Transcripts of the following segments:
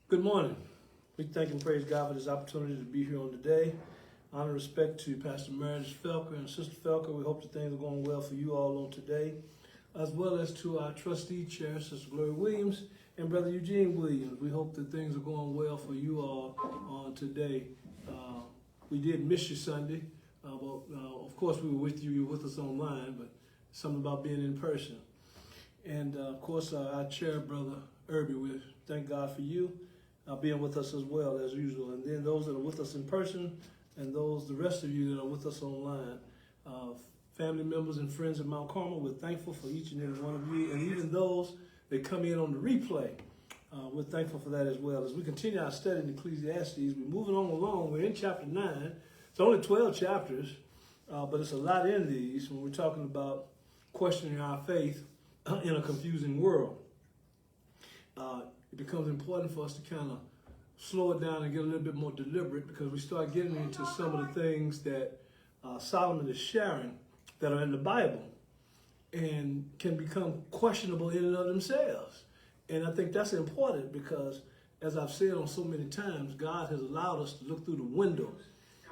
Good morning. We thank and praise God for this opportunity to be here on today. Honor and respect to Pastor Meredith Felker and Sister Felker. We hope that things are going well for you all on today, as well as to our trustee chair, Sister Gloria Williams, and Brother Eugene Williams. We hope that things are going well for you all on today. We did miss you Sunday. Of course, we were with you. You were with us online, but something about being in person. And of course, our chair, Brother Irby, we thank God for you being with us as well as usual. And then those that are with us in person and the rest of you that are with us online, family members and friends of Mount Carmel, we're thankful for each and every one of you. And even those that come in on the replay, we're thankful for that as well. As we continue our study in Ecclesiastes, we're moving on along. We're in chapter 9. It's only 12 chapters, but it's a lot in these when we're talking about questioning our faith in a confusing world. It becomes important for us to kind of slow it down and get a little bit more deliberate, because we start getting into some of the things that Solomon is sharing that are in the Bible and can become questionable in and of themselves. And I think that's important because, as I've said on so many times, God has allowed us to look through the window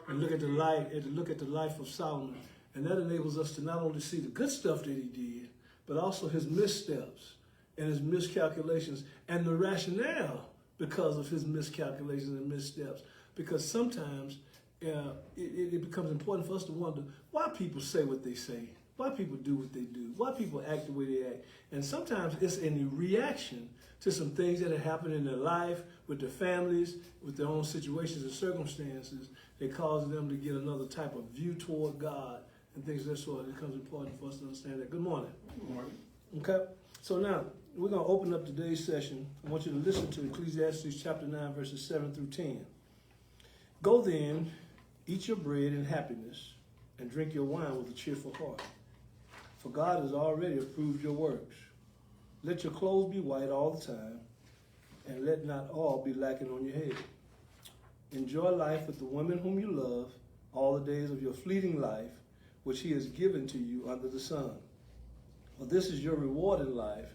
and look at the life of Solomon. And that enables us to not only see the good stuff that he did, but also his missteps and his miscalculations and the rationale because of his miscalculations and missteps. Because sometimes it becomes important for us to wonder why people say what they say, why people do what they do, why people act the way they act. And sometimes it's in reaction to some things that have happened in their life, with their families, with their own situations and circumstances that cause them to get another type of view toward God and things of that sort. It becomes important for us to understand that. Good morning. Good morning. Okay, so now we're going to open up today's session. I want you to listen to Ecclesiastes chapter 9, verses 7 through 10. Go then, eat your bread in happiness, and drink your wine with a cheerful heart. For God has already approved your works. Let your clothes be white all the time, and let not all be lacking on your head. Enjoy life with the women whom you love all the days of your fleeting life, which he has given to you under the sun. For this is your reward in life,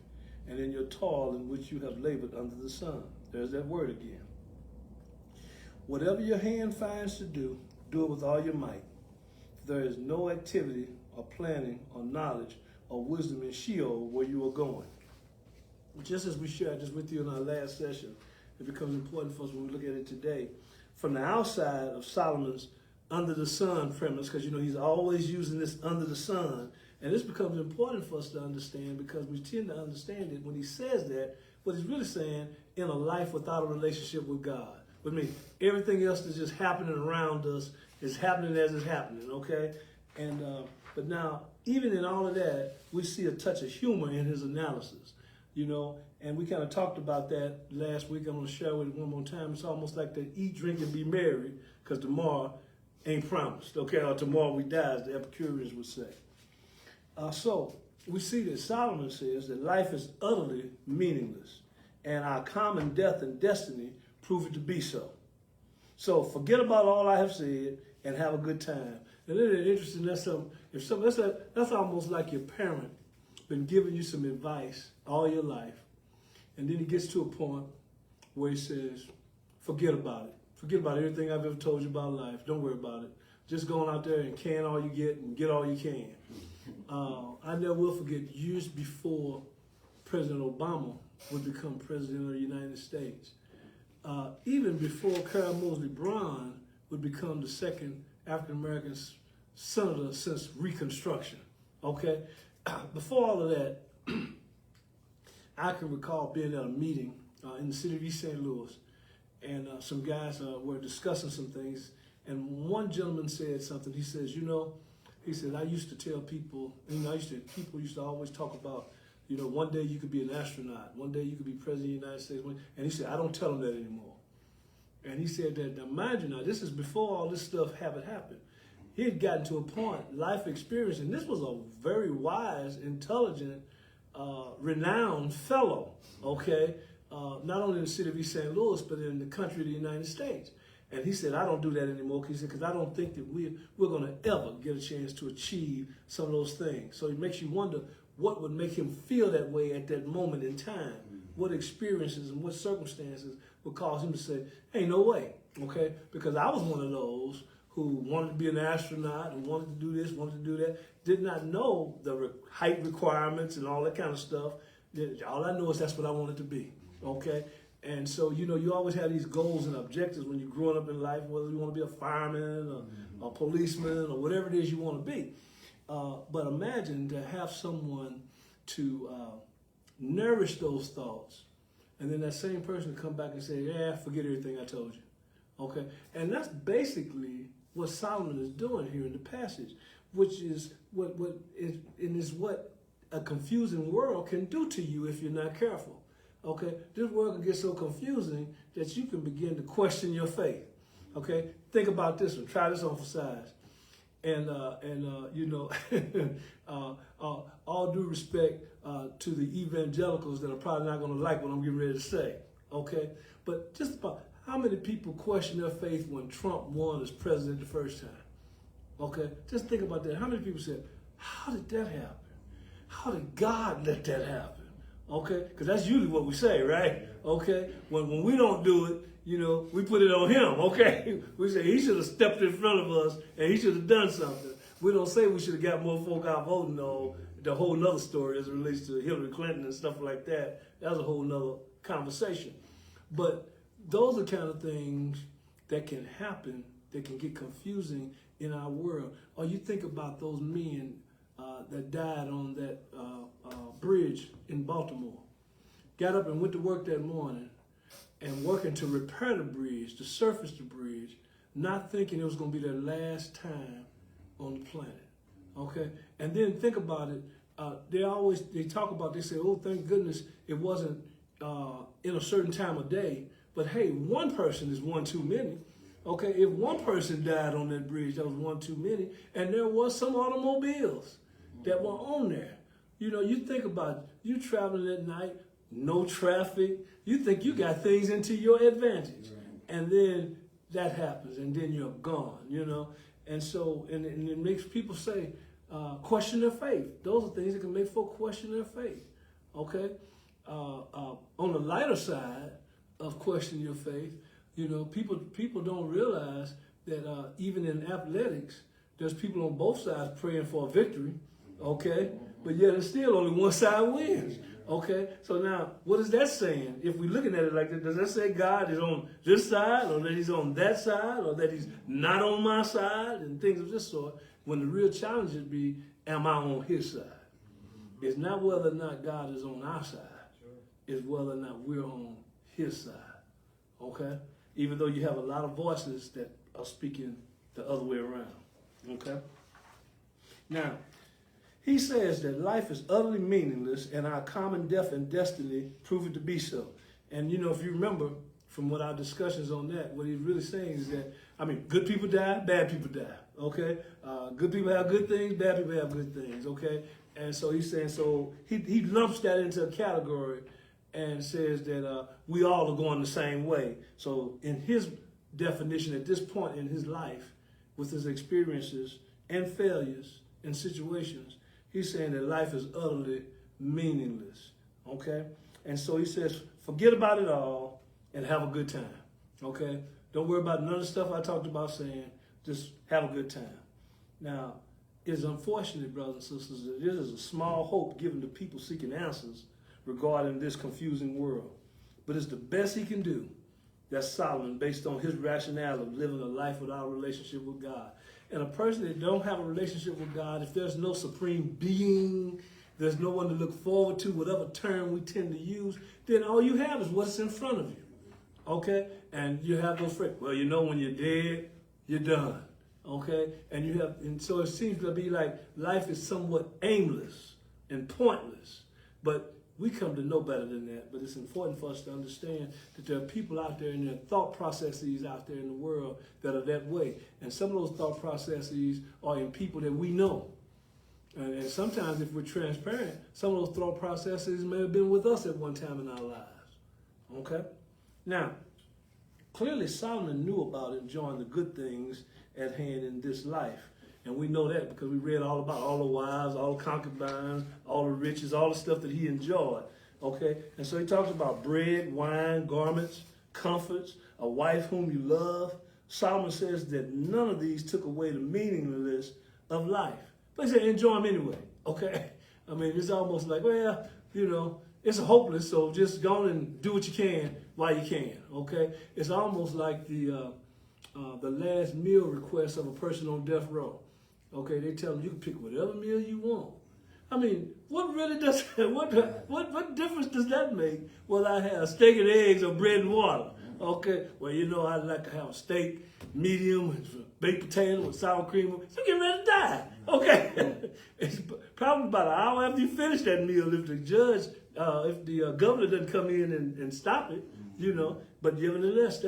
and in your toil in which you have labored under the sun. There's that word again. Whatever your hand finds to do, do it with all your might. For there is no activity or planning or knowledge or wisdom in Sheol where you are going. Just as we shared this with you in our last session, it becomes important for us when we look at it today. From the outside of Solomon's under the sun premise, because he's always using this under the sun, and this becomes important for us to understand, because we tend to understand it when he says that, what he's really saying, in a life without a relationship with God. With me, everything else that's just happening around us is happening as it's happening, okay? And but now, even in all of that, we see a touch of humor in his analysis, and we kind of talked about that last week. I'm going to share with it one more time. It's almost like the eat, drink, and be merry, because tomorrow ain't promised, okay? Or tomorrow we die, as the Epicureans would say. So we see that Solomon says that life is utterly meaningless, and our common death and destiny prove it to be so. So forget about all I have said and have a good time. And isn't it interesting? That's almost like your parent been giving you some advice all your life, and then he gets to a point where he says, forget about it. Forget about everything I've ever told you about life. Don't worry about it. Just going out there and can all you get and get all you can. I never will forget, years before President Obama would become president of the United States, even before Carol Moseley Braun would become the second African-American senator since Reconstruction, okay? Before all of that, I can recall being at a meeting in the city of East St. Louis, and some guys were discussing some things, and one gentleman said something. He says, he said, I used to tell people, people used to always talk about, one day you could be an astronaut, one day you could be president of the United States, and he said, I don't tell them that anymore. And he said that, now mind you, this is before all this stuff happened. He had gotten to a point, life experience, and this was a very wise, intelligent, renowned fellow, okay? Not only in the city of East St. Louis, but in the country of the United States. And he said, I don't do that anymore, because I don't think that we're going to ever get a chance to achieve some of those things. So it makes you wonder what would make him feel that way at that moment in time. what experiences and what circumstances would cause him to say, "Ain't no way," okay? Because I was one of those who wanted to be an astronaut and wanted to do this, wanted to do that, did not know the height requirements and all that kind of stuff. All I know is that's what I wanted to be, okay? And so, you always have these goals and objectives when you're growing up in life, whether you want to be a fireman or a policeman or whatever it is you want to be. But imagine to have someone to nourish those thoughts, and then that same person to come back and say, "Yeah, forget everything I told you." Okay? And that's basically what Solomon is doing here in the passage, which is what a confusing world can do to you if you're not careful. Okay? This world can get so confusing that you can begin to question your faith. Okay? Think about this one. Try this on for size. And all due respect to the evangelicals that are probably not going to like what I'm getting ready to say. Okay? But just about how many people question their faith when Trump won as president the first time? Okay? Just think about that. How many people said, "How did that happen? How did God let that happen?" Okay? Because that's usually what we say, right? Okay? When we don't do it, we put it on him, okay? We say he should have stepped in front of us and he should have done something. We don't say we should have got more folk out voting, though. The whole nother story as it relates to Hillary Clinton and stuff like that. That's a whole nother conversation. But those are kind of things that can happen, that can get confusing in our world. Or you think about those men that died on that bridge in Baltimore. Got up and went to work that morning and working to repair the bridge, to surface the bridge, not thinking it was going to be their last time on the planet. Okay? And then think about it. They talk about, they say, "Oh, thank goodness it wasn't in a certain time of day." But hey, one person is one too many. Okay? If one person died on that bridge, that was one too many. And there was some automobiles that were on there. You think about you traveling at night, no traffic. You think you got things into your advantage. And then that happens, and then you're gone, And so, and it makes people say, question their faith. Those are things that can make folk question their faith, okay? On the lighter side of questioning your faith, people don't realize that even in athletics, there's people on both sides praying for a victory, okay? But yet it's still only one side wins. Okay, so now what is that saying? If we're looking at it like that, does that say God is on this side, or that he's on that side, or that he's not on my side, and things of this sort? When the real challenge would be, am I on his side? It's not whether or not God is on our side. It's whether or not we're on his side. Okay? Even though you have a lot of voices that are speaking the other way around. Okay? Now, he says that life is utterly meaningless and our common death and destiny prove it to be so. And if you remember from what our discussions on that, what he's really saying is that, good people die, bad people die, okay? Good people have good things, bad people have good things, okay? And so he's saying, so he lumps that into a category and says that we all are going the same way. So in his definition at this point in his life, with his experiences and failures and situations, he's saying that life is utterly meaningless, okay? And so he says, forget about it all and have a good time, okay? Don't worry about none of the stuff I talked about saying. Just have a good time. Now, it's unfortunate, brothers and sisters, that this is a small hope given to people seeking answers regarding this confusing world. But it's the best he can do. That's Solomon, based on his rationale of living a life without a relationship with God. And a person that don't have a relationship with God, if there's no supreme being, there's no one to look forward to, whatever term we tend to use, then all you have is what's in front of you, okay? And you have those friends. Well, when you're dead, you're done, okay? And so it seems to be like life is somewhat aimless and pointless, but we come to know better than that. But it's important for us to understand that there are people out there and there are thought processes out there in the world that are that way. And some of those thought processes are in people that we know. And sometimes if we're transparent, some of those thought processes may have been with us at one time in our lives. Okay? Now, clearly Solomon knew about enjoying the good things at hand in this life. And we know that because we read all about all the wives, all the concubines, all the riches, all the stuff that he enjoyed. Okay? And so he talks about bread, wine, garments, comforts, a wife whom you love. Solomon says that none of these took away the meaninglessness of life. But he said, enjoy them anyway, okay? I mean, it's almost like, well, it's hopeless, so just go on and do what you can while you can, okay? It's almost like the last meal request of a person on death row. Okay, they tell them you can pick whatever meal you want. I mean, what really does what difference does that make whether I have steak and eggs or bread and water? Okay, well, I'd like to have a steak, medium, with baked potato with sour cream. So get ready to die. Okay, it's probably about an hour after you finish that meal if the judge, if the governor doesn't come in and stop it, But nevertheless,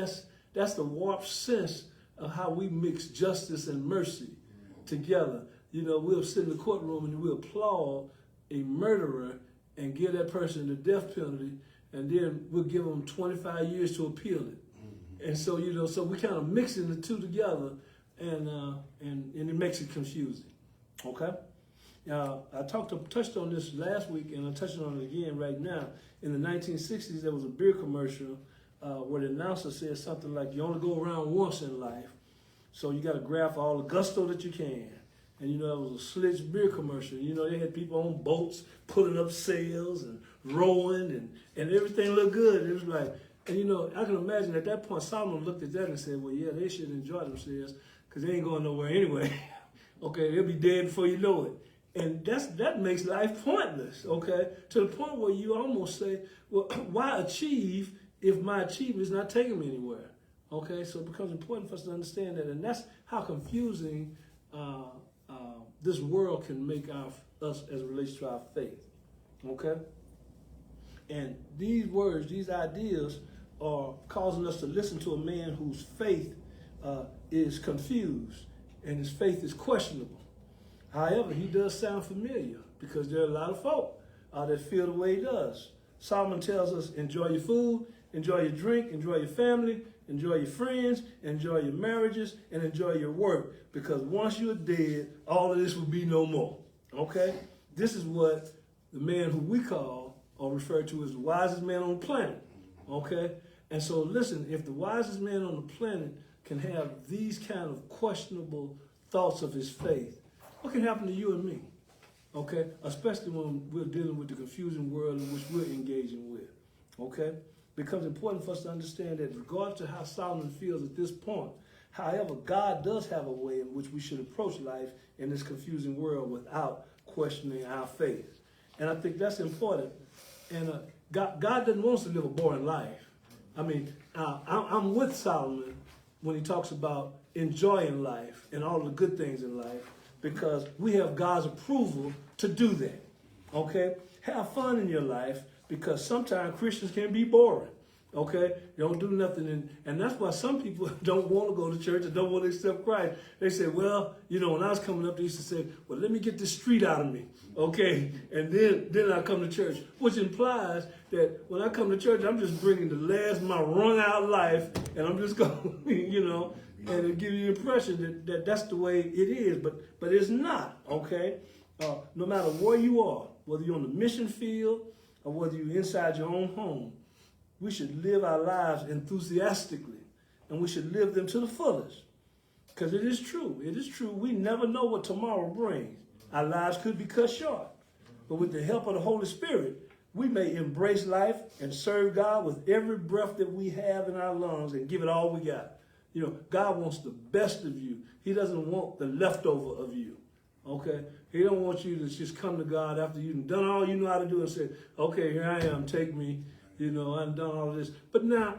that's the warped sense of how we mix justice and mercy together. We'll sit in the courtroom and we'll applaud a murderer and give that person the death penalty, and then we'll give them 25 years to appeal it. And so, so we kind of mixing the two together, and it makes it confusing. Okay? I touched on this last week, and I'm touching on it again right now. In the 1960s, there was a beer commercial where the announcer said something like, you only go around once in life, so you got to grab all the gusto that you can. And, it was a Schlitz beer commercial. They had people on boats pulling up sails and rowing, and everything looked good. It was like, and, I can imagine at that point, Solomon looked at that and said, well, yeah, they should enjoy themselves because they ain't going nowhere anyway. Okay, they'll be dead before you know it. And that makes life pointless, okay? To the point where you almost say, well, why achieve if my achievement is not taking me anywhere? Okay, so it becomes important for us to understand that, and that's how confusing this world can make us as it relates to our faith, okay? And these words, these ideas are causing us to listen to a man whose faith is confused and his faith is questionable. However, he does sound familiar because there are a lot of folk that feel the way he does. Solomon tells us, enjoy your food, enjoy your drink, enjoy your family, enjoy your friends, enjoy your marriages, and enjoy your work. Because once you're dead, all of this will be no more. Okay? This is what the man who we call or refer to as the wisest man on the planet. Okay? And so listen, if the wisest man on the planet can have these kind of questionable thoughts of his faith, what can happen to you and me? Okay? Especially when we're dealing with the confusing world in which we're engaging with. Okay? It becomes important for us to understand that regardless of how Solomon feels at this point, however, God does have a way in which we should approach life in this confusing world without questioning our faith. And I think that's important. And God doesn't want us to live a boring life. I mean, I'm with Solomon when he talks about enjoying life and all the good things in life, because we have God's approval to do that. Okay? Have fun in your life, because sometimes Christians can be boring. Okay? You don't do nothing. And that's why some people don't want to go to church and don't want to accept Christ. They say, well, when I was coming up, they used to say, well, let me get this street out of me. Okay? And then I come to church, which implies that when I come to church, I'm just bringing the last of my wrung out life, and I'm just going, and it gives you the impression that that's the way it is. But it's not, okay? No matter where you are, whether you're on the mission field or whether you're inside your own home, we should live our lives enthusiastically, and we should live them to the fullest. Because it is true. It is true. We never know what tomorrow brings. Our lives could be cut short. But with the help of the Holy Spirit, we may embrace life and serve God with every breath that we have in our lungs and give it all we got. God wants the best of you. He doesn't want the leftover of you. Okay? He don't want you to just come to God after you've done all you know how to do and say, okay, here I am, take me. I've done all this. But now,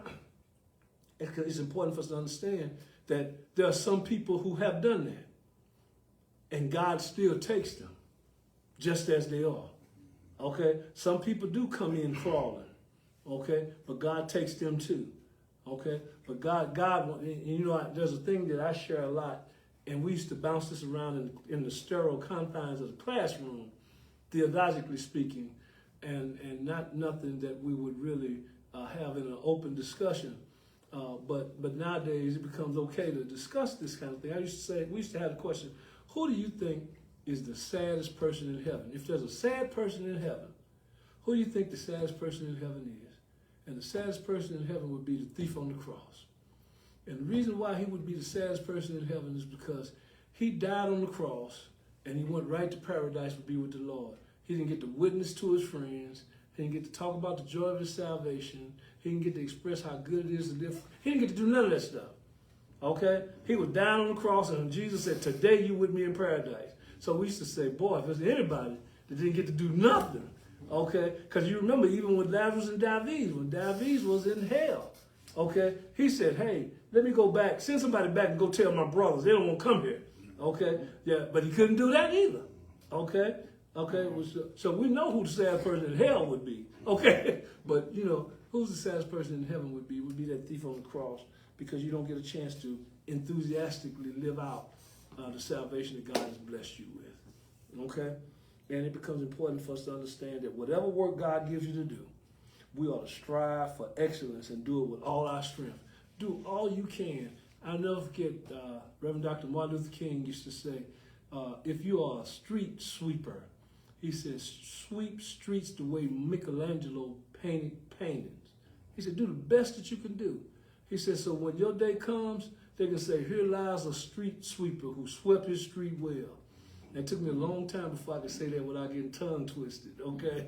it's important for us to understand that there are some people who have done that. And God still takes them just as they are. Okay? Some people do come in crawling. Okay? But God takes them too. Okay? But God, there's a thing that I share a lot, and we used to bounce this around in the sterile confines of the classroom, theologically speaking, and not nothing that we would really have in an open discussion. But nowadays it becomes okay to discuss this kind of thing. We used to have the question, who do you think is the saddest person in heaven? If there's a sad person in heaven, Who do you think the saddest person in heaven is? And the saddest person in heaven would be the thief on the cross. And the reason why he would be the saddest person in heaven is because he died on the cross and he went right to paradise to be with the Lord. He didn't get to witness to his friends. He didn't get to talk about the joy of his salvation. He didn't get to express how good it is to live. He didn't get to do none of that stuff. Okay? He was down on the cross and Jesus said, today you with me in paradise. So we used to say, boy, if there's anybody that didn't get to do nothing, okay? Because you remember even with Lazarus and Davies, when Davies was in hell, okay? He said, hey, let me go back, send somebody back and go tell my brothers. They don't want to come here, okay? Yeah, but he couldn't do that either, okay? Okay, so we know who the saddest person in hell would be, okay? But, you know, who's the saddest person in heaven would be that thief on the cross, because you don't get a chance to enthusiastically live out the salvation that God has blessed you with, okay? And it becomes important for us to understand that whatever work God gives you to do, we ought to strive for excellence and do it with all our strength. Do all you can. I'll never forget, Reverend Dr. Martin Luther King used to say, if you are a street sweeper, he says, sweep streets the way Michelangelo painted paintings. He said, do the best that you can do. He said, so when your day comes, they can say, here lies a street sweeper who swept his street well. And it took me a long time before I could say that without getting tongue twisted, okay?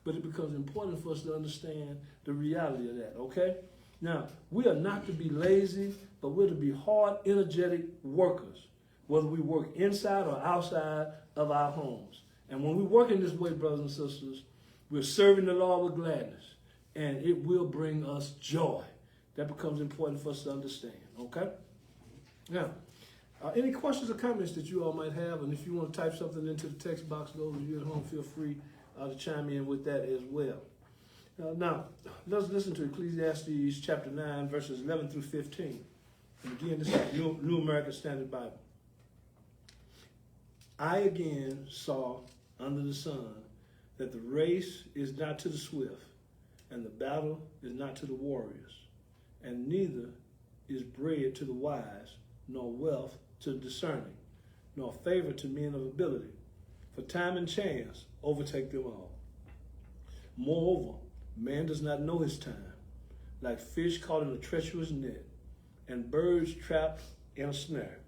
But it becomes important for us to understand the reality of that, okay? Now, we are not to be lazy, but we're to be hard, energetic workers, whether we work inside or outside of our homes. And when we work in this way, brothers and sisters, we're serving the Lord with gladness, and it will bring us joy. That becomes important for us to understand, okay? Now, any questions or comments that you all might have, and if you want to type something into the text box, those of you at home, feel free to chime in with that as well. Now, let's listen to Ecclesiastes chapter 9, verses 11 through 15. And again, this is the New American Standard Bible. I again saw under the sun that the race is not to the swift, and the battle is not to the warriors, and neither is bread to the wise, nor wealth to the discerning, nor favor to men of ability. For time and chance overtake them all. Moreover, man does not know his time, like fish caught in a treacherous net, and birds trapped in a snare.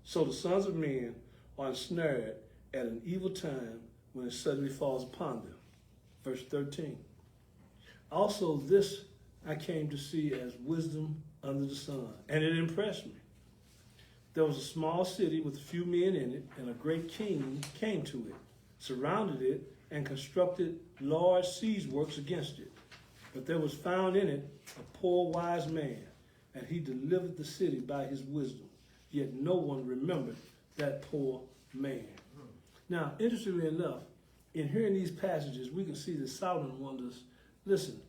So the sons of men are ensnared at an evil time when it suddenly falls upon them. Verse 13. Also this I came to see as wisdom under the sun, and it impressed me. There was a small city with a few men in it, and a great king came to it, surrounded it, and constructed large siege works against it. But there was found in it a poor wise man, and he delivered the city by his wisdom. Yet no one remembered that poor man. Now, interestingly enough, in hearing these passages, we can see that Solomon wonders, listen,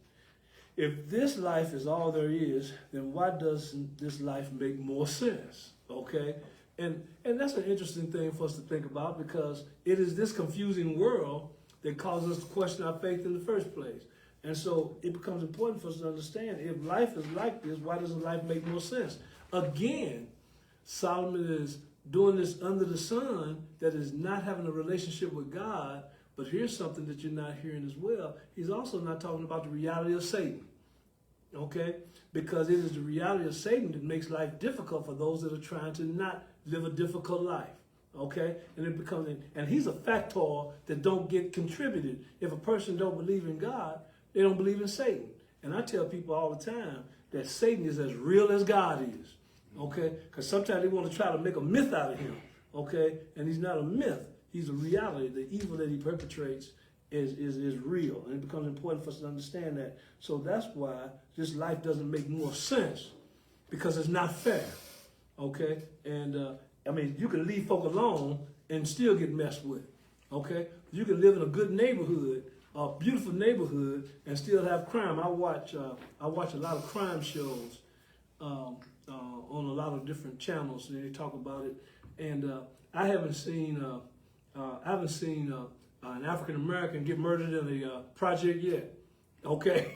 if this life is all there is, then why doesn't this life make more sense? Okay? And that's an interesting thing for us to think about, because it is this confusing world that causes us to question our faith in the first place. And so it becomes important for us to understand, if life is like this, why doesn't life make more sense? Again, Solomon is doing this under the sun, that is not having a relationship with God. But here's something that you're not hearing as well. He's also not talking about the reality of Satan, okay? Because it is the reality of Satan that makes life difficult for those that are trying to not live a difficult life, okay? And it becomes, and he's a factor that don't get contributed. If a person don't believe in God, they don't believe in Satan. And I tell people all the time that Satan is as real as God is, okay? Because sometimes they want to try to make a myth out of him, okay? And he's not a myth. He's a reality. The evil that he perpetrates is real. And it becomes important for us to understand that. So that's why this life doesn't make more sense, because it's not fair. Okay? And, I mean, you can leave folk alone and still get messed with. Okay? You can live in a good neighborhood, a beautiful neighborhood, and still have crime. I watch a lot of crime shows on a lot of different channels, and they talk about it. And I haven't seen an African American get murdered in a project yet. Okay,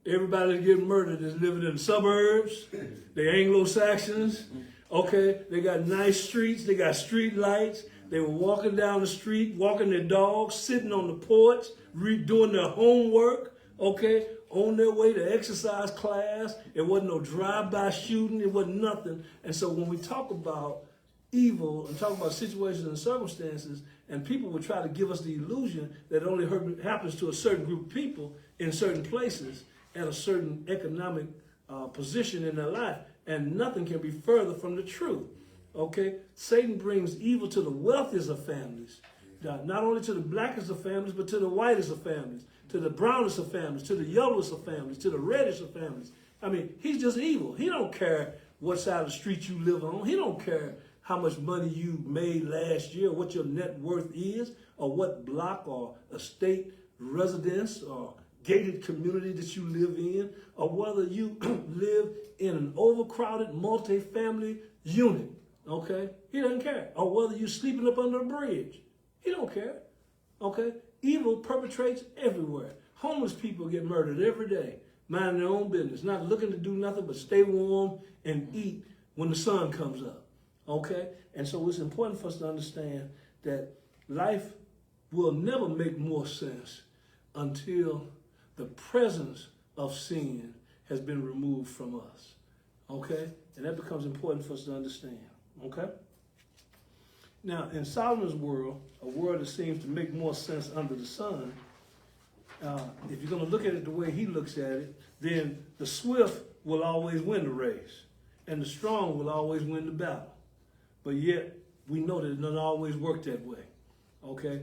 everybody that's getting murdered is living in the suburbs. They're Anglo-Saxons. Okay, they got nice streets. They got street lights. They were walking down the street, walking their dogs, sitting on the porch, doing their homework, okay, on their way to exercise class. It wasn't no drive-by shooting. It wasn't nothing. And so when we talk about evil and talk about situations and circumstances, and people would try to give us the illusion that it only happens to a certain group of people in certain places at a certain economic position in their life, and nothing can be further from the truth. Okay, Satan brings evil to the wealthiest of families, not only to the blackest of families, but to the whitest of families, to the brownest of families, to the yellowest of families, to the reddish of families. I mean, he's just evil. He don't care what side of the street you live on. He don't care how much money you made last year, what your net worth is, or what block or estate residence or gated community that you live in, or whether you live in an overcrowded multi-family unit. Okay? He doesn't care. Or whether you're sleeping up under a bridge. He don't care. Okay? Evil perpetrates everywhere. Homeless people get murdered every day, minding their own business, not looking to do nothing but stay warm and eat when the sun comes up. Okay? And so it's important for us to understand that life will never make more sense until the presence of sin has been removed from us. Okay? And that becomes important for us to understand. Okay? Now, in Solomon's world, a world that seems to make more sense under the sun, if you're going to look at it the way he looks at it, then the swift will always win the race, and the strong will always win the battle. But yet, we know that it doesn't always work that way. Okay?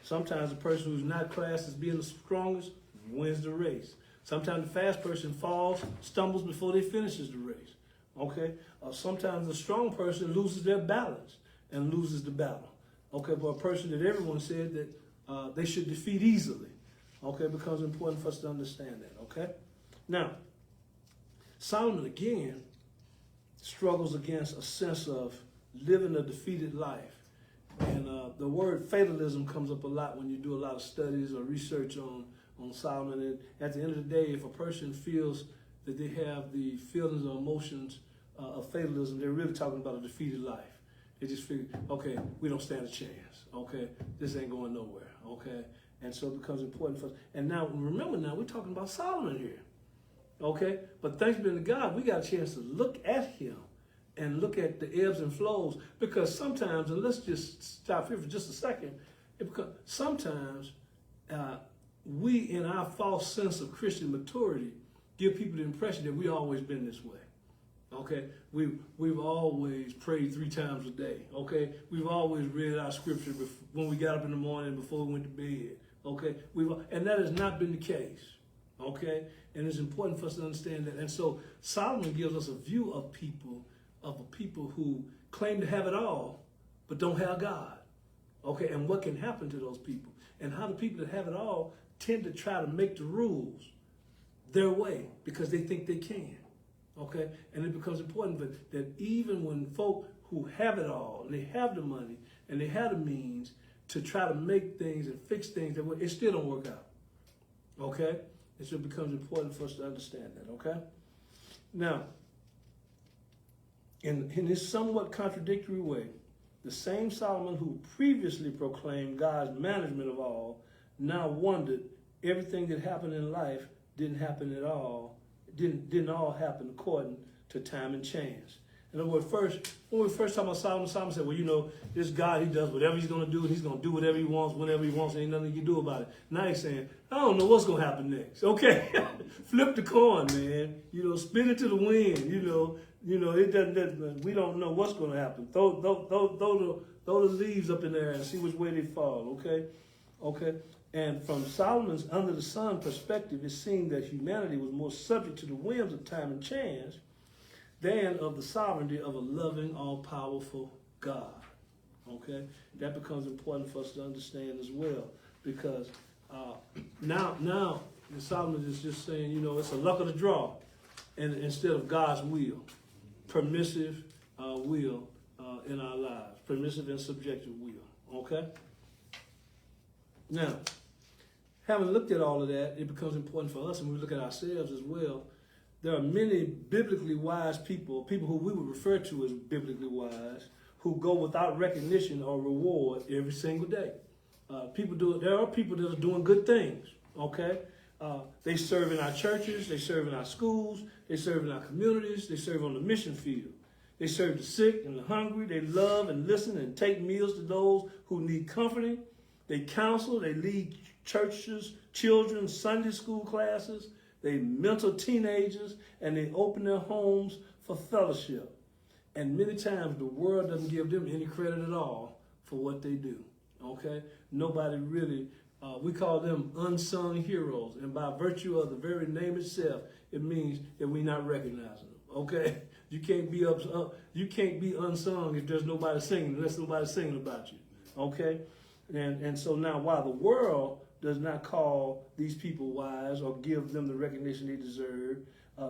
Sometimes the person who's not classed as being the strongest wins the race. Sometimes the fast person falls, stumbles before they finishes the race. Okay? Sometimes the strong person loses their balance and loses the battle. Okay? But a person that everyone said that they should defeat easily. Okay? It becomes important for us to understand that. Okay? Now, Solomon again struggles against a sense of living a defeated life. And the word fatalism comes up a lot when you do a lot of studies or research on Solomon. And at the end of the day, if a person feels that they have the feelings or emotions of fatalism, they're really talking about a defeated life. They just figure, okay, we don't stand a chance. Okay, this ain't going nowhere. Okay, and so it becomes important for us. And now, remember now, we're talking about Solomon here. Okay, but thanks be to God, we got a chance to look at him and look at the ebbs and flows, because sometimes, and let's just stop here for just a second, sometimes we, in our false sense of Christian maturity, give people the impression that we've always been this way. Okay, we've always prayed 3 times a day. Okay, we've always read our scripture when we got up in the morning before we went to bed. Okay, and that has not been the case. Okay, and it's important for us to understand that. And so Solomon gives us a view of people who claim to have it all, but don't have God. Okay, and what can happen to those people, and how the people that have it all tend to try to make the rules their way because they think they can. Okay, and it becomes important that even when folk who have it all, and they have the money, and they have the means to try to make things and fix things, it still don't work out. Okay, and so it becomes important for us to understand that. Okay, now, in this somewhat contradictory way, the same Solomon who previously proclaimed God's management of all now wondered everything that happened in life didn't happen at all. Didn't all happen according to time and chance. In other words, when we first talk about Solomon said, well, you know, this God, he does whatever he's going to do, and he's going to do whatever he wants, whenever he wants, and ain't nothing you can do about it. Now he's saying, I don't know what's going to happen next. Okay, flip the coin, man. You know, spin it to the wind. You know, it doesn't. We don't know what's going to happen. Throw the leaves up in there and see which way they fall. Okay. And from Solomon's under the sun perspective, it seemed that humanity was more subject to the whims of time and chance than of the sovereignty of a loving, all-powerful God. Okay? That becomes important for us to understand as well, because now Solomon is just saying, you know, it's a luck of the draw, and instead of God's will, permissive will in our lives, permissive and subjective will. Okay? Now, having looked at all of that, it becomes important for us, and we look at ourselves as well. There are many biblically wise people who we would refer to as biblically wise, who go without recognition or reward every single day. There are people that are doing good things, okay? They serve in our churches, they serve in our schools, they serve in our communities, they serve on the mission field. They serve the sick and the hungry, they love and listen and take meals to those who need comforting. They counsel, they lead churches, children, Sunday school classes, they mentor teenagers, and they open their homes for fellowship. And many times the world doesn't give them any credit at all for what they do, okay? Nobody really, we call them unsung heroes. And by virtue of the very name itself, it means that we're not recognizing them, okay? You can't be unsung if there's nobody singing, unless nobody's singing about you, okay? And so now, while the world does not call these people wise or give them the recognition they deserve,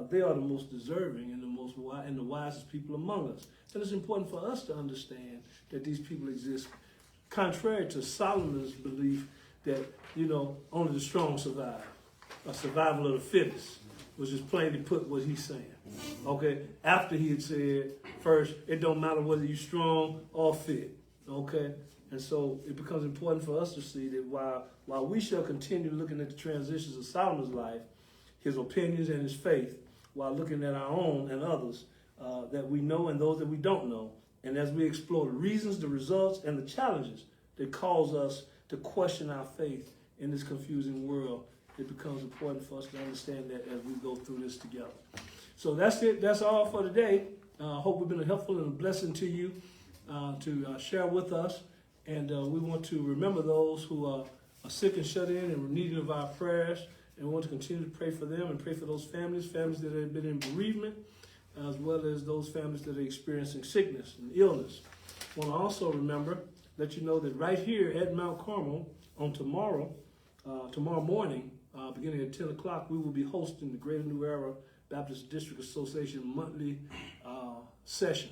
they are the most deserving and the wisest people among us. And it's important for us to understand that these people exist, contrary to Solomon's belief that, only the strong survive, a survival of the fittest, which is plainly put what he's saying. Okay, after he had said, first, it don't matter whether you're strong or fit. Okay, and so it becomes important for us to see that while we shall continue looking at the transitions of Solomon's life, his opinions and his faith, while looking at our own and others that we know and those that we don't know, and as we explore the reasons, the results, and the challenges that cause us to question our faith in this confusing world, it becomes important for us to understand that as we go through this together. So that's it. That's all for today. Hope we've been helpful and a blessing to you to share with us. And we want to remember those who are sick and shut in and needing of our prayers. And we want to continue to pray for them and pray for those families that have been in bereavement, as well as those families that are experiencing sickness and illness. I want to also let you know that right here at Mount Carmel on tomorrow morning, beginning at 10 o'clock, we will be hosting the Greater New Era Baptist District Association monthly session.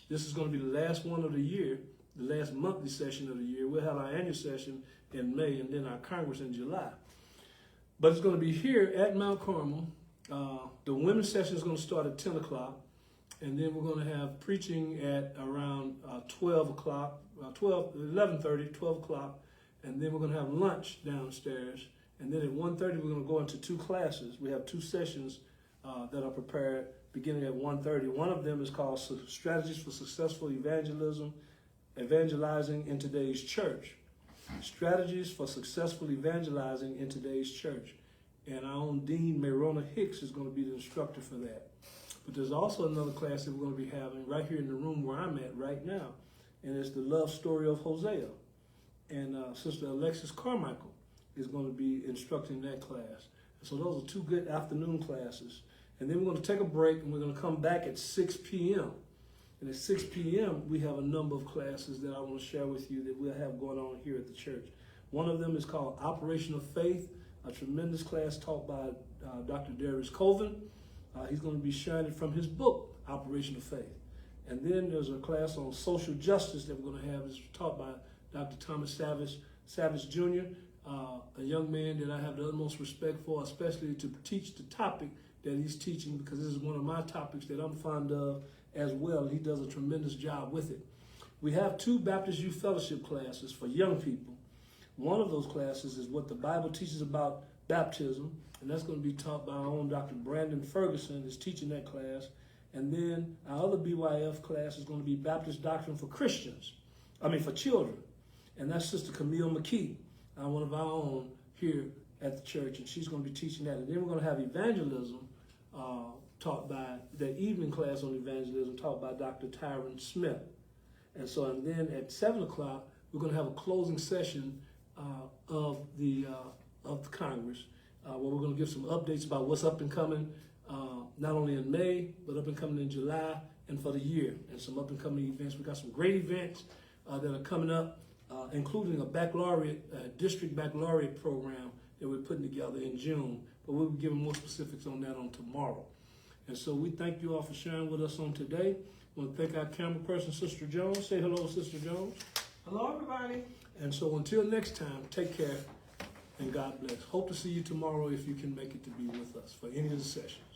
This is going to be the last one of the year, the last monthly session of the year. We'll have our annual session in May and then our Congress in July. But it's going to be here at Mount Carmel. The women's session is going to start at 10 o'clock. And then we're going to have preaching at around 12 o'clock, 11:30, 12 o'clock. And then we're going to have lunch downstairs. And then at 1:30, we're going to go into two classes. We have two sessions that are prepared beginning at 1:30. One of them is called Strategies for Successful Evangelizing in Today's Church. Strategies for Successful Evangelizing in Today's Church. And our own Dean, Mayrona Hicks, is going to be the instructor for that. But there's also another class that we're going to be having right here in the room where I'm at right now. And it's the love story of Hosea. And Sister Alexis Carmichael is going to be instructing that class. So those are two good afternoon classes. And then we're going to take a break and we're going to come back at 6 p.m. And at 6 p.m., we have a number of classes that I want to share with you that we'll have going on here at the church. One of them is called Operation of Faith, a tremendous class taught by Dr. Darius Colvin. He's going to be sharing it from his book, Operation of Faith. And then there's a class on social justice that we're going to have. It's taught by Dr. Thomas Savage Jr., a young man that I have the utmost respect for, especially to teach the topic that he's teaching, because this is one of my topics that I'm fond of as well. He does a tremendous job with it. We have two Baptist Youth Fellowship classes for young people. One of those classes is what the Bible teaches about baptism, and that's going to be taught by our own Dr. Brandon Ferguson is teaching that class. And then our other BYF class is going to be Baptist Doctrine for children. And that's Sister Camille McKee, one of our own here at the church, and she's going to be teaching that. And then we're going to have evangelism taught by the evening class on evangelism taught by Dr. Tyron Smith. And then at 7 o'clock, we're going to have a closing session of the Congress, where we're going to give some updates about what's up and coming, not only in May, but up and coming in July and for the year, and some up and coming events. We got some great events that are coming up, including a district baccalaureate program that we're putting together in June. But we'll be giving more specifics on that on tomorrow. And so we thank you all for sharing with us on today. I want to thank our camera person, Sister Jones. Say hello, Sister Jones. Hello, everybody. And so until next time, take care and God bless. Hope to see you tomorrow if you can make it to be with us for any of the sessions.